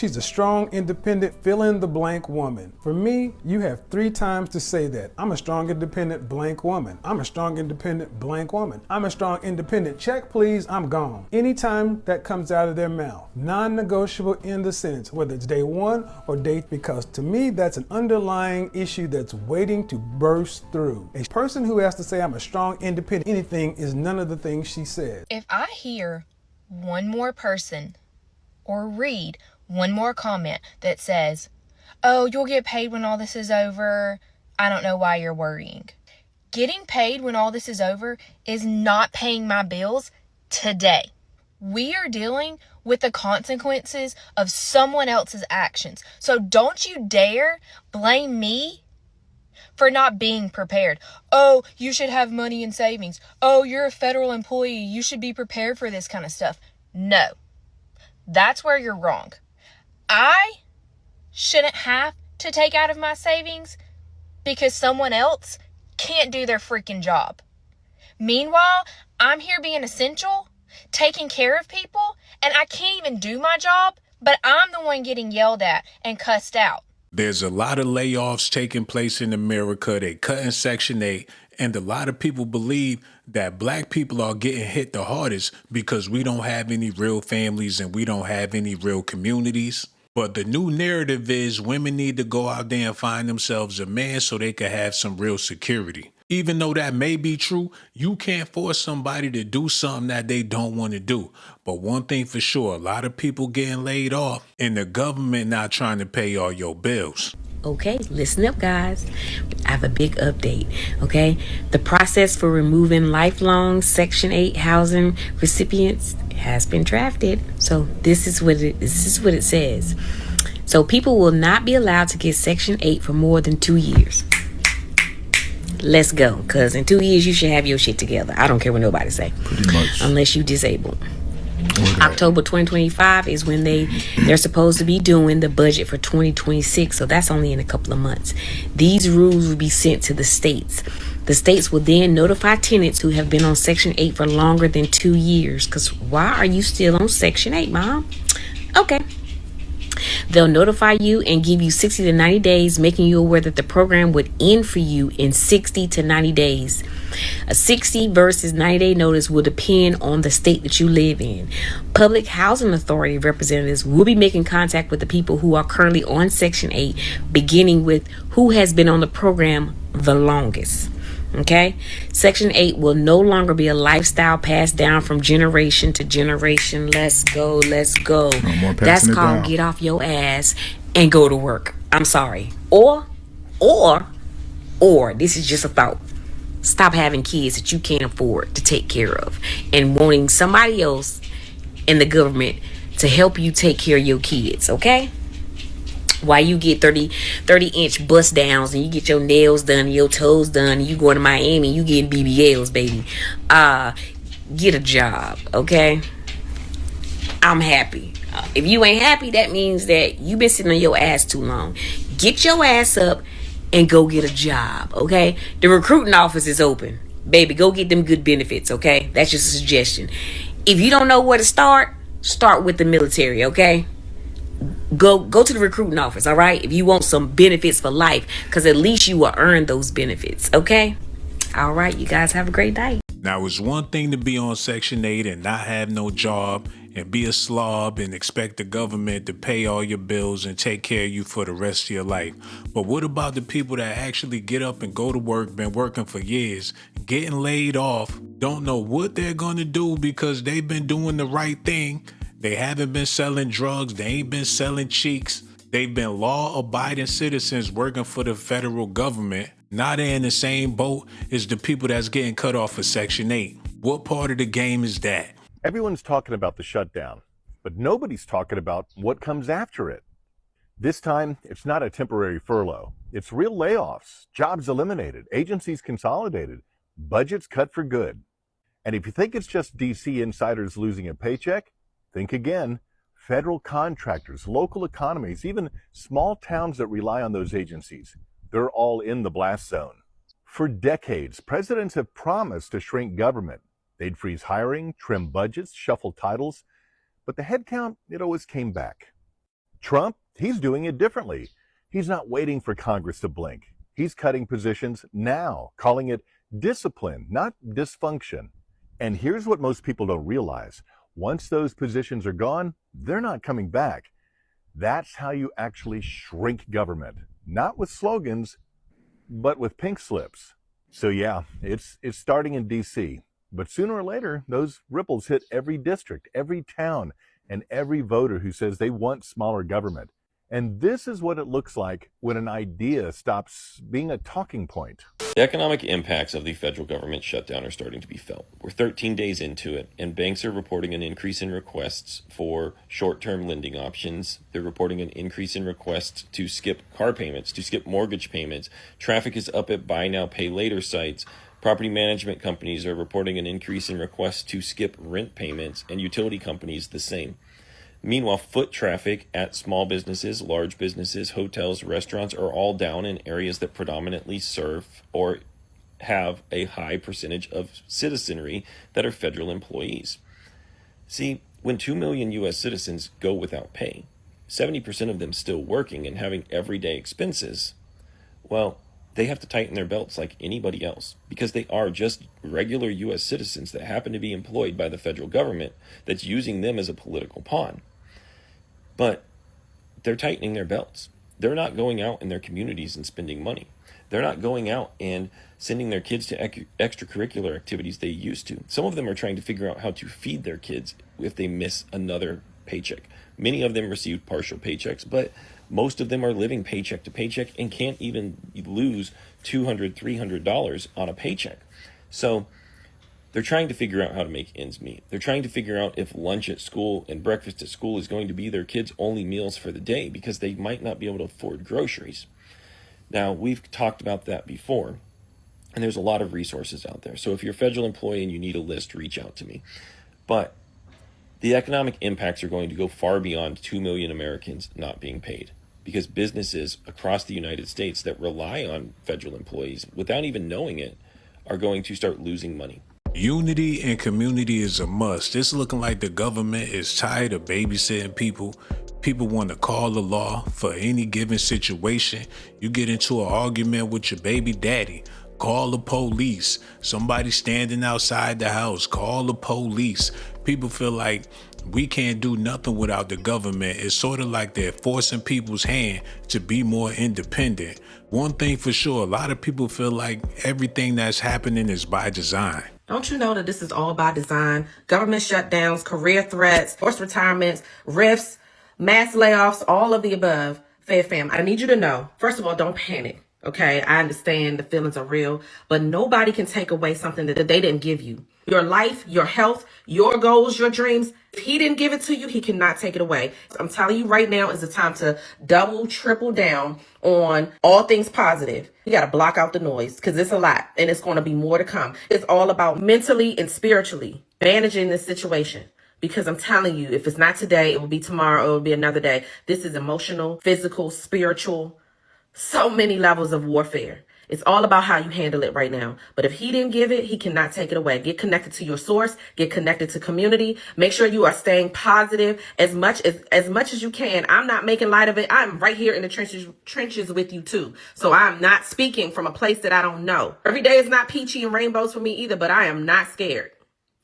She's a strong, independent, fill-in-the-blank woman. For me, you have 3 times to say that. I'm a strong, independent, blank woman. I'm a strong, independent, blank woman. I'm a strong, independent, check please, I'm gone. Anytime that comes out of their mouth, non-negotiable in the sentence, whether it's day 1 or day, because to me, that's an underlying issue that's waiting to burst through. A person who has to say I'm a strong, independent, anything is none of the things she said. If I hear one more person or read one more comment that says, oh, you'll get paid when all this is over, I don't know why you're worrying. Getting paid when all this is over is not paying my bills today. We are dealing with the consequences of someone else's actions. So don't you dare blame me for not being prepared. Oh, you should have money in savings. Oh, you're a federal employee. You should be prepared for this kind of stuff. No, that's where you're wrong. I shouldn't have to take out of my savings because someone else can't do their freaking job. Meanwhile, I'm here being essential, taking care of people, and I can't even do my job, but I'm the one getting yelled at and cussed out. There's a lot of layoffs taking place in America. They cutting Section 8, and a lot of people believe that black people are getting hit the hardest because we don't have any real families and we don't have any real communities. But the new narrative is women need to go out there and find themselves a man so they can have some real security. Even though that may be true, you can't force somebody to do something that they don't want to do. But one thing for sure, a lot of people getting laid off and the government not trying to pay all your bills. Okay, listen up, guys. I have a big update, okay? The process for removing lifelong Section 8 housing recipients has been drafted. So this is what it says. So people will not be allowed to get Section 8 for more than 2 years. Let's go, because in 2 years you should have your shit together. I don't care what nobody say. Pretty much. Unless you disabled. October 2025 is when they're supposed to be doing the budget for 2026, so that's only in a couple of months. These rules will be sent to the states. The states will then notify tenants who have been on Section 8 for longer than 2 years. Because why are you still on Section 8, Mom? Okay. They'll notify you and give you 60 to 90 days, making you aware that the program would end for you in 60 to 90 days. A 60 versus 90-day notice will depend on the state that you live in. Public Housing Authority representatives will be making contact with the people who are currently on Section 8, beginning with who has been on the program the longest. Okay, Section 8 will no longer be a lifestyle passed down from generation to generation. Let's go, let's go. No more That's passing it called down. get off your ass and go to work. I'm sorry. Or, this is just a thought. Stop having kids that you can't afford to take care of and wanting somebody else in the government to help you take care of your kids, okay? While you get 30-inch bust downs and you get your nails done and your toes done and you going to Miami, you getting BBLs, baby. Get a job, okay? I'm happy. If you ain't happy, that means that you've been sitting on your ass too long. Get your ass up and go get a job, okay? The recruiting office is open. Baby, go get them good benefits, okay? That's just a suggestion. If you don't know where to start with the military, okay? Go to the recruiting office, all right? If you want some benefits for life, because at least you will earn those benefits, okay? All right, you guys have a great night. Now, it's one thing to be on Section 8 and not have no job and be a slob and expect the government to pay all your bills and take care of you for the rest of your life. But what about the people that actually get up and go to work, been working for years, getting laid off, don't know what they're going to do because they've been doing the right thing? They haven't been selling drugs. They ain't been selling cheeks. They've been law-abiding citizens working for the federal government. Now they're in the same boat as the people that's getting cut off for Section 8. What part of the game is that? Everyone's talking about the shutdown, but nobody's talking about what comes after it. This time, it's not a temporary furlough. It's real layoffs, jobs eliminated, agencies consolidated, budgets cut for good. And if you think it's just DC insiders losing a paycheck, think again. Federal contractors, local economies, even small towns that rely on those agencies, they're all in the blast zone. For decades, presidents have promised to shrink government. They'd freeze hiring, trim budgets, shuffle titles, but the headcount, it always came back. Trump, he's doing it differently. He's not waiting for Congress to blink. He's cutting positions now, calling it discipline, not dysfunction. And here's what most people don't realize. Once those positions are gone, they're not coming back. That's how you actually shrink government. Not with slogans, but with pink slips. So yeah, it's starting in DC. But sooner or later, those ripples hit every district, every town, and every voter who says they want smaller government. And this is what it looks like when an idea stops being a talking point. The economic impacts of the federal government shutdown are starting to be felt. We're 13 days into it, and banks are reporting an increase in requests for short-term lending options. They're reporting an increase in requests to skip car payments, to skip mortgage payments. Traffic is up at buy now, pay later sites. Property management companies are reporting an increase in requests to skip rent payments, and utility companies the same. Meanwhile, foot traffic at small businesses, large businesses, hotels, restaurants are all down in areas that predominantly serve or have a high percentage of citizenry that are federal employees. See, when 2 million U.S. citizens go without pay, 70% of them still working and having everyday expenses, well, they have to tighten their belts like anybody else because they are just regular U.S. citizens that happen to be employed by the federal government that's using them as a political pawn. But they're tightening their belts. They're not going out in their communities and spending money. They're not going out and sending their kids to extracurricular activities they used to. Some of them are trying to figure out how to feed their kids if they miss another paycheck. Many of them received partial paychecks, but most of them are living paycheck to paycheck and can't even lose $200, $300 on a paycheck. So they're trying to figure out how to make ends meet. They're trying to figure out if lunch at school and breakfast at school is going to be their kids' only meals for the day because they might not be able to afford groceries. Now, we've talked about that before, and there's a lot of resources out there. So if you're a federal employee and you need a list, reach out to me. But the economic impacts are going to go far beyond 2 million Americans not being paid because businesses across the United States that rely on federal employees without even knowing it are going to start losing money. Unity and community is a must. It's looking like the government is tired of babysitting people. People want to call the law for any given situation. You get into an argument with your baby daddy, call the police. Somebody standing outside the house, call the police. People feel like we can't do nothing without the government. It's sort of like they're forcing people's hand to be more independent. One thing for sure, a lot of people feel like everything that's happening is by design. Don't you know that this is all by design? Government shutdowns, career threats, forced retirements, rifts, mass layoffs, all of the above. Fair fam, I need you to know, first of all, don't panic. Okay, I understand the feelings are real, but nobody can take away something that they didn't give you. Your life, your health, your goals, your dreams. If he didn't give it to you, he cannot take it away. I'm telling you right now is the time to double, triple down on all things positive. You got to block out the noise because it's a lot and it's going to be more to come. It's all about mentally and spiritually managing this situation. Because I'm telling you, if it's not today, it will be tomorrow, it will be another day. This is emotional, physical, spiritual, so many levels of warfare. It's all about how you handle it right now. But if he didn't give it, he cannot take it away. Get connected to your source. Get connected to community. Make sure you are staying positive as much as you can. I'm not making light of it. I'm right here in the trenches with you too. So I'm not speaking from a place that I don't know. Every day is not peachy and rainbows for me either, but I am not scared.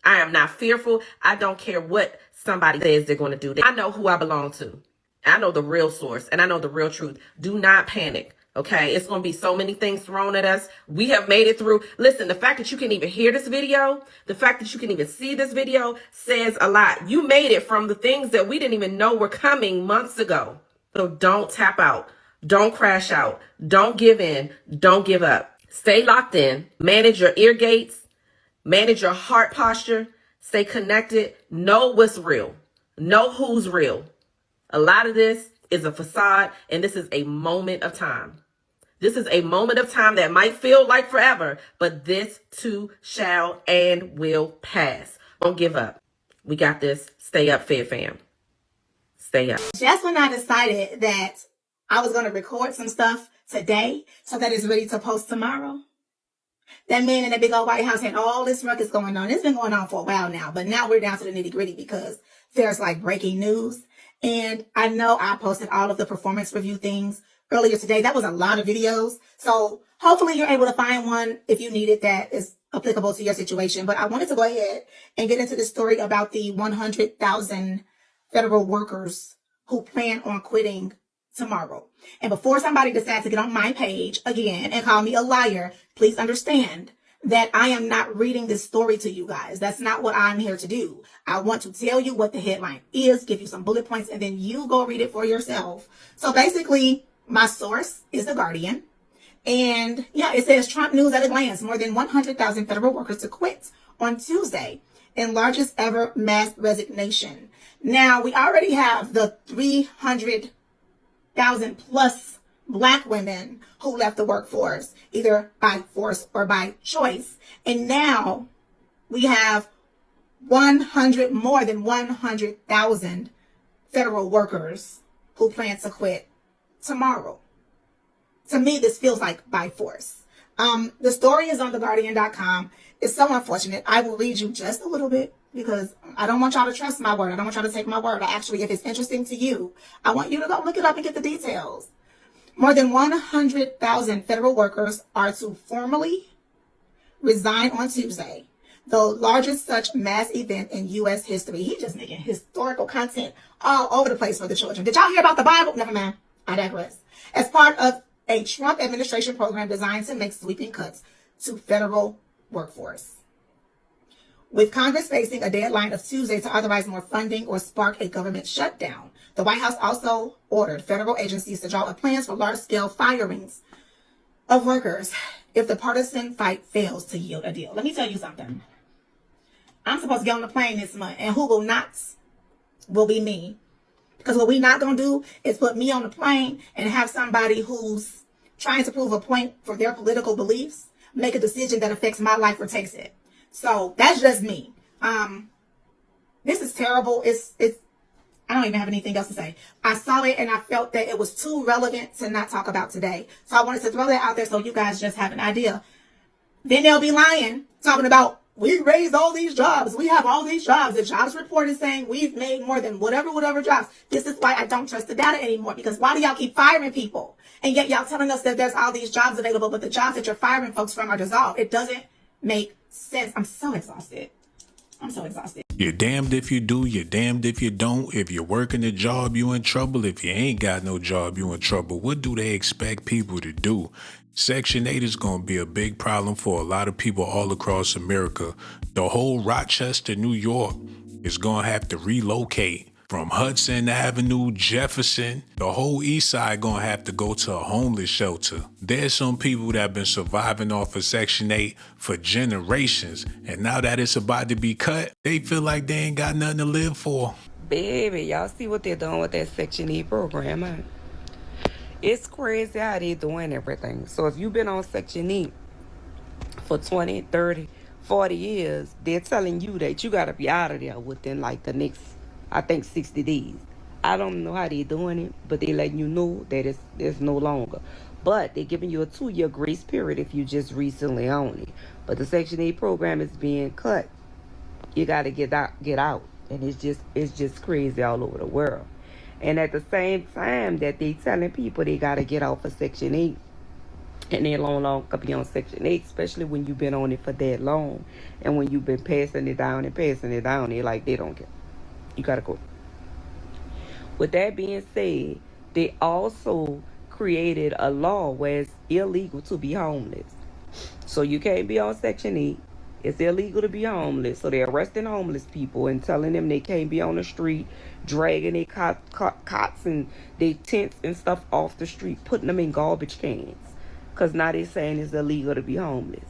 I am not fearful. I don't care what somebody says they're going to do. I know who I belong to. I know the real source and I know the real truth. Do not panic. Okay, it's going to be so many things thrown at us. We have made it through. Listen, the fact that you can even hear this video, the fact that you can even see this video says a lot. You made it from the things that we didn't even know were coming months ago. So don't tap out. Don't crash out. Don't give in. Don't give up. Stay locked in. Manage your ear gates. Manage your heart posture. Stay connected. Know what's real. Know who's real. A lot of this is a facade, and this is a moment of time. This is a moment of time that might feel like forever, but this too shall and will pass. Don't give up. We got this. Stay up, Fair Fam. Stay up. Just when I decided that I was going to record some stuff today so that it's ready to post tomorrow, that man in the big old White House had all this ruckus going on. It's been going on for a while now, but now we're down to the nitty gritty because there's like breaking news. And I know I posted all of the performance review things earlier today. That was a lot of videos. So hopefully you're able to find one if you need it that is applicable to your situation. But I wanted to go ahead and get into the story about the 100,000 federal workers who plan on quitting tomorrow. And before somebody decides to get on my page again and call me a liar, please understand that I am not reading this story to you guys. That's not what I'm here to do. I want to tell you what the headline is, give you some bullet points, and then you go read it for yourself. So basically, my source is The Guardian. And yeah, it says Trump news at a glance, more than 100,000 federal workers to quit on Tuesday in largest ever mass resignation. Now, we already have the 300,000 plus Black women who left the workforce, either by force or by choice. And now we have more than 100,000 federal workers who plan to quit tomorrow. To me, this feels like by force. The story is on theguardian.com. It's so unfortunate. I will read you just a little bit because I don't want y'all to trust my word. I don't want y'all to take my word. Actually, if it's interesting to you, I want you to go look it up and get the details. More than 100,000 federal workers are to formally resign on Tuesday, the largest such mass event in U.S. history. He's just making historical content all over the place for the children. Did y'all hear about the Bible? Never mind. I digress. As part of a Trump administration program designed to make sweeping cuts to federal workforce. With Congress facing a deadline of Tuesday to authorize more funding or spark a government shutdown, the White House also ordered federal agencies to draw up plans for large-scale firings of workers if the partisan fight fails to yield a deal. Let me tell you something. I'm supposed to get on the plane this month, and who will not will be me. Because what we're not going to do is put me on the plane and have somebody who's trying to prove a point for their political beliefs make a decision that affects my life or takes it. So that's just me. This is terrible. It's I don't even have anything else to say. I saw it and I felt that it was too relevant to not talk about today. So I wanted to throw that out there so you guys just have an idea. Then they'll be lying, talking about we raised all these jobs. We have all these jobs. The jobs report is saying we've made more than whatever jobs. This is why I don't trust the data anymore, because why do y'all keep firing people? And yet y'all telling us that there's all these jobs available, but the jobs that you're firing folks from are dissolved. It doesn't make sense. I'm so exhausted. You're damned if you do, you're damned if you don't. If you're working a job, you in trouble. If you ain't got no job, you in trouble. What do they expect people to do? Section 8 is going to be a big problem for a lot of people all across America. The whole Rochester, New York is going to have to relocate from Hudson Avenue, Jefferson. The whole east side going to have to go to a homeless shelter. There's some people that have been surviving off of Section 8 for generations. And now that it's about to be cut, they feel like they ain't got nothing to live for. Baby, y'all see what they're doing with that Section 8 program, huh? It's crazy how they're doing everything. So if you've been on Section 8 for 20, 30, 40 years, they're telling you that you got to be out of there within like the next, I think, 60 days. I don't know how they're doing it, but they're letting you know that it's no longer. But they're giving you a 2-year grace period if you just recently own it. But the Section 8 program is being cut. You got to get out. And it's just crazy all over the world. And at the same time that they telling people they got to get off of Section 8, and they no longer be on Section 8, especially when you've been on it for that long, and when you've been passing it down, they like, they don't care. You got to go. With that being said, they also created a law where it's illegal to be homeless. So you can't be on Section 8. It's illegal to be homeless. So they're arresting homeless people and telling them they can't be on the street, dragging their cots and their tents and stuff off the street, putting them in garbage cans. Because now they're saying it's illegal to be homeless.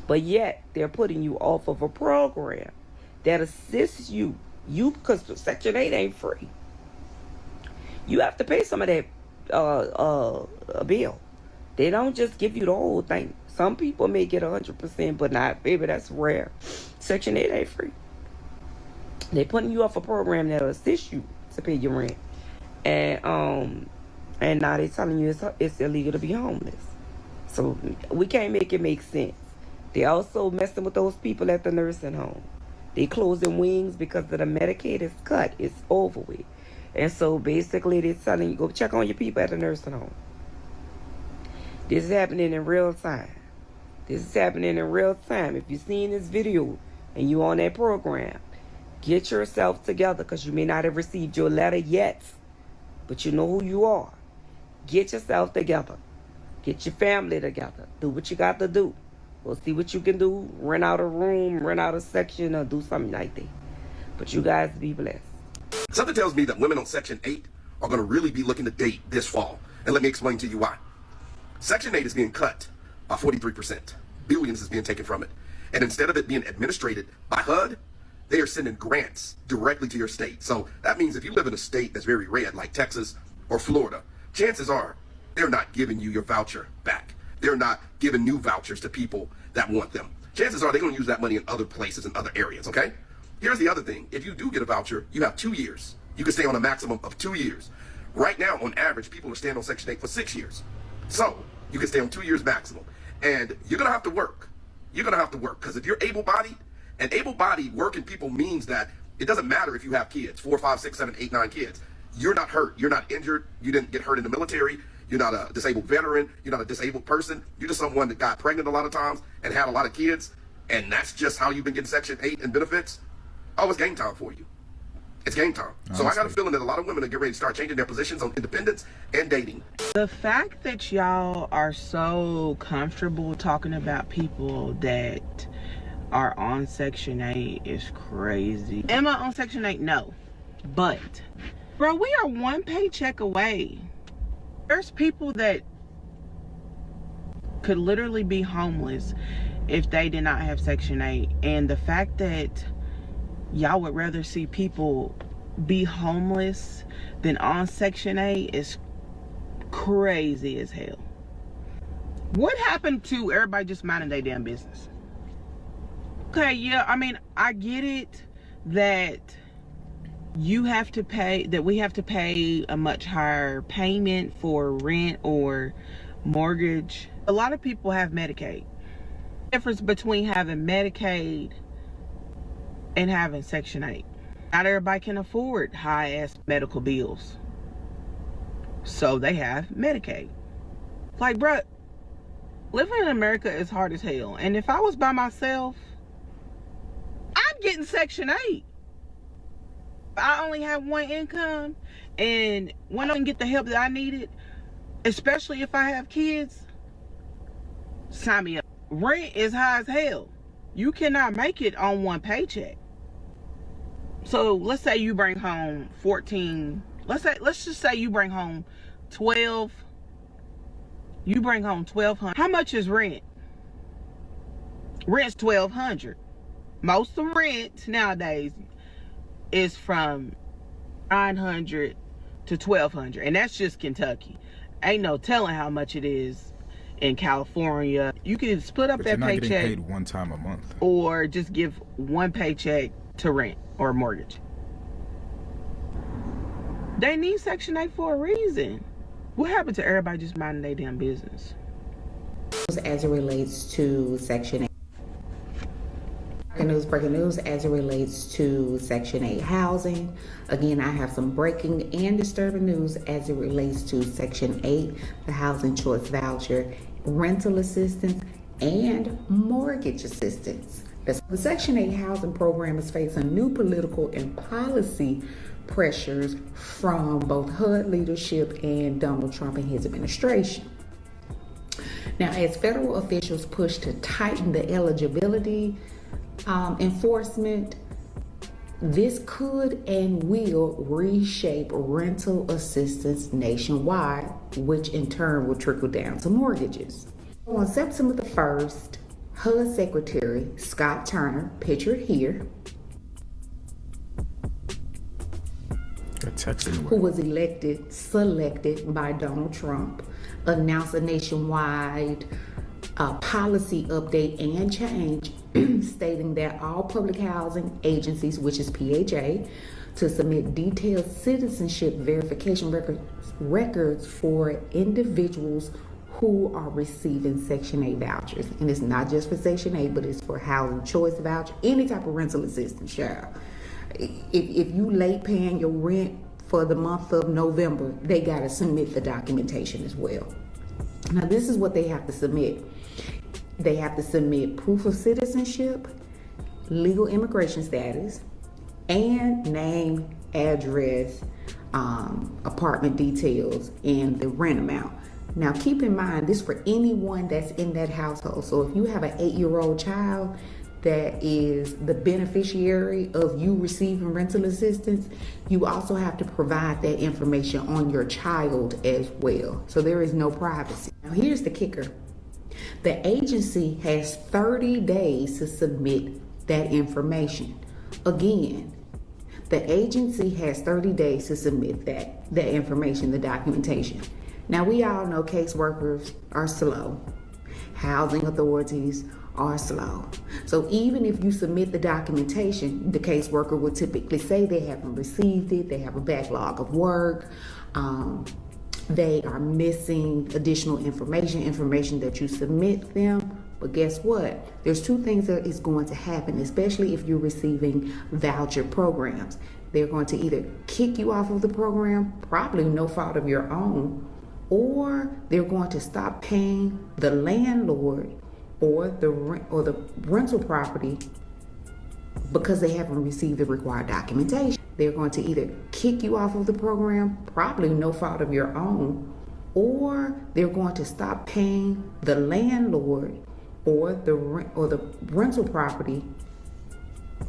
But yet, they're putting you off of a program that assists you. Because Section 8 ain't free. You have to pay some of that bill. They don't just give you the whole thing. Some people may get 100%, but not, baby, that's rare. Section 8 ain't free. They're putting you off a program that'll assist you to pay your rent. And now they're telling you it's illegal to be homeless. So we can't make it make sense. They also messing with those people at the nursing home. They closing wings because of the Medicaid is cut. It's over with. And so basically they're telling you, go check on your people at the nursing home. This is happening in real time. This is happening in real time. If you're seeing this video and you on that program, get yourself together, because you may not have received your letter yet, but you know who you are. Get yourself together. Get your family together. Do what you got to do. We'll see what you can do. Rent out a room, rent out a section, or do something like that. But you guys be blessed. Something tells me that women on Section 8 are going to really be looking to date this fall. And let me explain to you why. Section 8 is being cut by 43%. Billions is being taken from it. And instead of it being administrated by HUD, they are sending grants directly to your state. So that means if you live in a state that's very red, like Texas or Florida, chances are they're not giving you your voucher back. They're not giving new vouchers to people that want them. Chances are they're going to use that money in other places, in other areas, okay? Here's the other thing. If you do get a voucher, you have 2 years. You can stay on a maximum of 2 years. Right now, on average, people are staying on Section 8 for 6 years. So you can stay on 2 years maximum. And you're going to have to work. You're going to have to work, because if you're able-bodied, and able-bodied working people means that it doesn't matter if you have kids, 4, 5, 6, 7, 8, 9 kids. You're not hurt. You're not injured. You didn't get hurt in the military. You're not a disabled veteran. You're not a disabled person. You're just someone that got pregnant a lot of times and had a lot of kids. And that's just how you've been getting Section 8 and benefits. Oh, it's game time for you. It's game time. So I got a feeling that a lot of women are getting ready to start changing their positions on independence and dating. The fact that y'all are so comfortable talking about people that are on Section 8 is crazy. Am I on Section 8? No. But, bro, we are one paycheck away. There's people that could literally be homeless if they did not have Section 8. And the fact that y'all would rather see people be homeless than on Section 8 is crazy as hell. What happened to everybody just minding their damn business? Okay, yeah, I mean, I get it that you have to pay, that we have to pay a much higher payment for rent or mortgage. A lot of people have Medicaid. The difference between having Medicaid and having Section 8. Not everybody can afford high-ass medical bills. So they have Medicaid. Like, bruh, living in America is hard as hell. And if I was by myself, I'm getting Section 8. I only have one income, and when I can get the help that I needed, especially if I have kids, sign me up. Rent is high as hell. You cannot make it on one paycheck. So let's say you bring home 14, let's just say you bring home 12, you bring home $1,200. How much is rent? Rent's $1,200. Most of rent nowadays is from $900 to $1,200, and that's just Kentucky. Ain't no telling how much it is in California. You can split up that paycheck, getting paid one time a month, or just give one paycheck to rent or mortgage. They need Section 8 for a reason. What happened to everybody just minding their damn business? As it relates to Section 8. Breaking news as it relates to Section 8 housing. Again, I have some breaking and disturbing news as it relates to Section 8, the housing choice voucher, rental assistance, and mortgage assistance. The Section 8 housing program is facing new political and policy pressures from both HUD leadership and Donald Trump and his administration. Now, as federal officials push to tighten the eligibility enforcement, this could and will reshape rental assistance nationwide, which in turn will trickle down to mortgages. On September the 1st, HUD Secretary Scott Turner, pictured here, who was selected by Donald Trump, announced a nationwide policy update and change stating that all public housing agencies, which is PHA, to submit detailed citizenship verification records for individuals who are receiving Section 8 vouchers. And it's not just for Section 8, but it's for housing choice voucher, any type of rental assistance, child. If you late paying your rent for the month of November, they got to submit the documentation as well. Now, this is what they have to submit. They have to submit proof of citizenship, legal immigration status, and name, address, apartment details, and the rent amount. Now, keep in mind, this for anyone that's in that household. So if you have an 8-year-old child that is the beneficiary of you receiving rental assistance, you also have to provide that information on your child as well. So there is no privacy. Now, here's the kicker. The agency has 30 days to submit that information. Again, the agency has 30 days to submit that information, the documentation. Now, we all know caseworkers are slow. Housing authorities are slow. So even if you submit the documentation, the caseworker will typically say they haven't received it, they have a backlog of work, they are missing additional information that you submit them. But guess what? There's two things that is going to happen, especially if you're receiving voucher programs. They're going to either kick you off of the program, probably no fault of your own, or they're going to stop paying the landlord or the rental property because they haven't received the required documentation. They're going to either kick you off of the program, probably no fault of your own, or they're going to stop paying the landlord or the rental property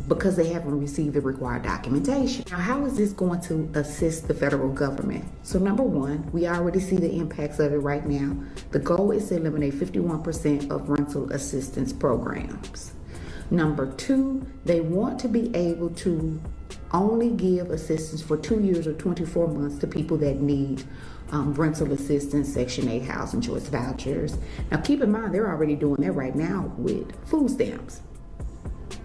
because they haven't received the required documentation. Now, how is this going to assist the federal government? So number one, we already see the impacts of it right now. The goal is to eliminate 51% of rental assistance programs. Number two, they want to be able to only give assistance for 2 years or 24 months to people that need rental assistance, Section 8 housing choice vouchers. Now, keep in mind, they're already doing that right now with food stamps.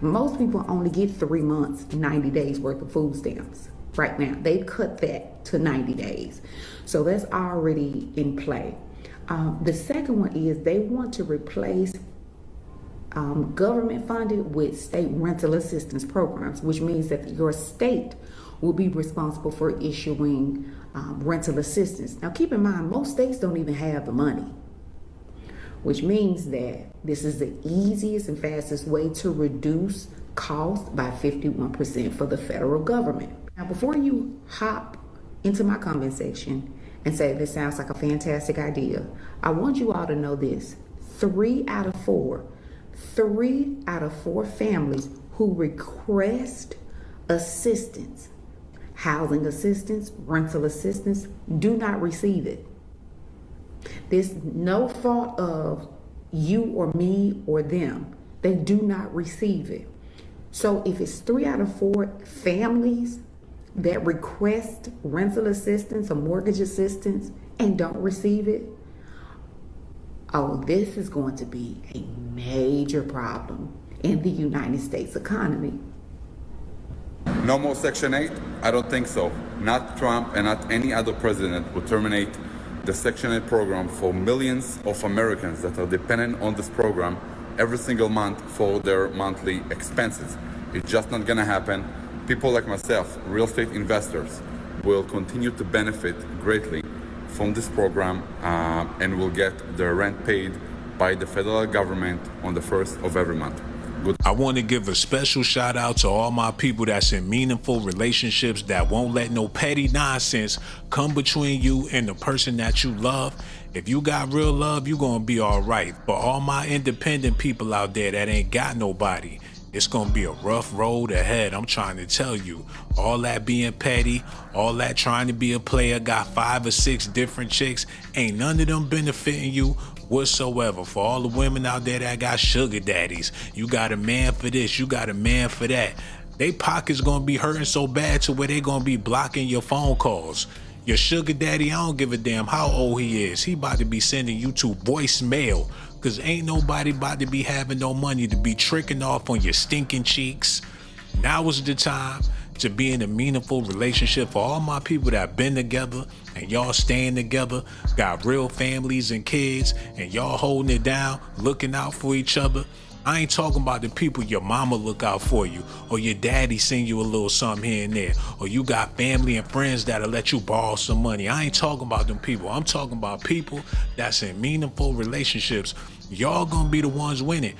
Most people only get 3 months, 90 days worth of food stamps right now. They've cut that to 90 days. So that's already in play. The second one is they want to replace government funded with state rental assistance programs, which means that your state will be responsible for issuing rental assistance. Now, keep in mind, most states don't even have the money, which means that this is the easiest and fastest way to reduce costs by 51% for the federal government. Now, before you hop into my comment section and say this sounds like a fantastic idea, I want you all to know this. 3 out of 4 families who request assistance, housing assistance, rental assistance, do not receive it. There's no fault of you or me or them. They do not receive it. So if it's 3 out of 4 families that request rental assistance or mortgage assistance and don't receive it, oh, this is going to be a major problem in the United States economy. No more Section 8? I don't think so. Not Trump and not any other president will terminate the Section 8 program for millions of Americans that are dependent on this program every single month for their monthly expenses. It's just not gonna happen. People like myself, real estate investors, will continue to benefit greatly from this program and will get their rent paid by the federal government on the 1st of every month. I want to give a special shout out to all my people that's in meaningful relationships that won't let no petty nonsense come between you and the person that you love. If you got real love, you gonna be all right. But all my independent people out there that ain't got nobody, it's gonna be a rough road ahead. I'm trying to tell you, all that being petty, all that trying to be a player, got 5 or 6 different chicks, ain't none of them benefiting you whatsoever. For all the women out there that got sugar daddies, you got a man for this, you got a man for that. They pockets gonna be hurting so bad to where they gonna be blocking your phone calls. Your sugar daddy, I don't give a damn how old he is. He about to be sending you to voicemail, cause ain't nobody about to be having no money to be tricking off on your stinking cheeks. Now is the time to be in a meaningful relationship. For all my people that been together and y'all staying together, got real families and kids, and y'all holding it down, looking out for each other, I ain't talking about the people your mama look out for you, or your daddy send you a little something here and there, or you got family and friends that'll let you borrow some money. I ain't talking about them people. I'm talking about people that's in meaningful relationships. Y'all gonna be the ones winning.